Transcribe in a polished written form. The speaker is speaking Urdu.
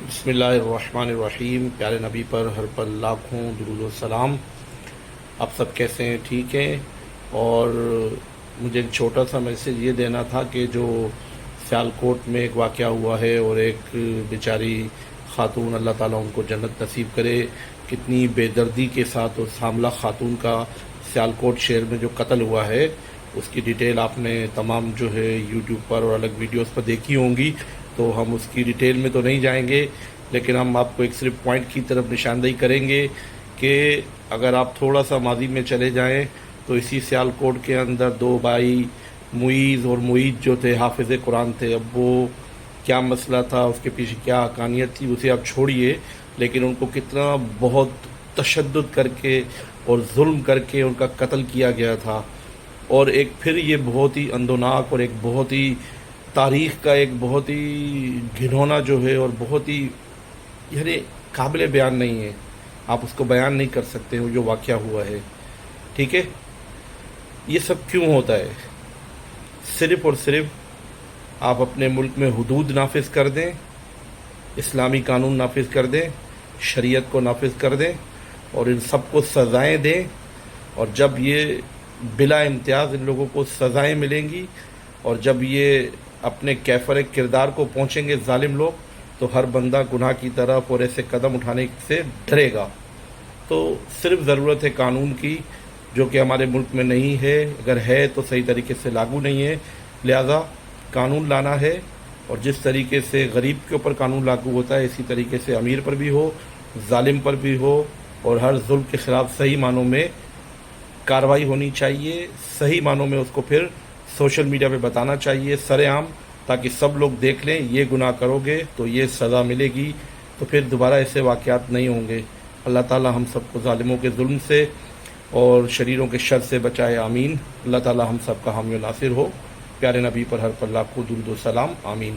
بسم اللہ الرحمن الرحیم۔ پیارے نبی پر ہر پل لاکھوں درود و سلام۔ آپ سب کیسے ہیں؟ ٹھیک ہیں؟ اور مجھے ایک چھوٹا سا میسیج یہ دینا تھا کہ جو سیالکوٹ میں ایک واقعہ ہوا ہے اور ایک بیچاری خاتون، اللہ تعالیٰ ان کو جنت نصیب کرے، کتنی بے دردی کے ساتھ اس حاملہ خاتون کا سیالکوٹ شہر میں جو قتل ہوا ہے اس کی ڈیٹیل آپ نے تمام جو ہے یوٹیوب پر اور الگ ویڈیوز پر دیکھی ہوں گی، تو ہم اس کی ڈیٹیل میں تو نہیں جائیں گے، لیکن ہم آپ کو ایک صرف پوائنٹ کی طرف نشاندہی کریں گے کہ اگر آپ تھوڑا سا ماضی میں چلے جائیں تو اسی سیالکوٹ کے اندر دو بھائی معیز اور معید جو تھے حافظ قرآن تھے، اب وہ کیا مسئلہ تھا، اس کے پیچھے کیا حقانیت تھی اسے آپ چھوڑیے، لیکن ان کو کتنا بہت تشدد کر کے اور ظلم کر کے ان کا قتل کیا گیا تھا۔ اور ایک پھر یہ بہت ہی اندوناک اور ایک بہت ہی تاریخ کا ایک بہت ہی گھنونا جو ہے اور بہت ہی یعنی قابل بیان نہیں ہے، آپ اس کو بیان نہیں کر سکتے وہ جو واقعہ ہوا ہے۔ ٹھیک ہے، یہ سب کیوں ہوتا ہے؟ صرف اور صرف آپ اپنے ملک میں حدود نافذ کر دیں، اسلامی قانون نافذ کر دیں، شریعت کو نافذ کر دیں اور ان سب کو سزائیں دیں، اور جب یہ بلا امتیاز ان لوگوں کو سزائیں ملیں گی اور جب یہ اپنے کیفر کردار کو پہنچیں گے ظالم لوگ، تو ہر بندہ گناہ کی طرف اور ایسے قدم اٹھانے سے ڈرے گا۔ تو صرف ضرورت ہے قانون کی، جو کہ ہمارے ملک میں نہیں ہے، اگر ہے تو صحیح طریقے سے لاگو نہیں ہے، لہذا قانون لانا ہے، اور جس طریقے سے غریب کے اوپر قانون لاگو ہوتا ہے اسی طریقے سے امیر پر بھی ہو، ظالم پر بھی ہو، اور ہر ظلم کے خلاف صحیح معنوں میں کارروائی ہونی چاہیے، صحیح معنوں میں اس کو پھر سوشل میڈیا پہ بتانا چاہیے سر عام، تاکہ سب لوگ دیکھ لیں یہ گناہ کرو گے تو یہ سزا ملے گی، تو پھر دوبارہ ایسے واقعات نہیں ہوں گے۔ اللہ تعالی ہم سب کو ظالموں کے ظلم سے اور شریروں کے شر سے بچائے، آمین۔ اللہ تعالی ہم سب کا حامی و ناصر ہو۔ پیارے نبی پر ہر پل لاکھوں درود و سلام، آمین۔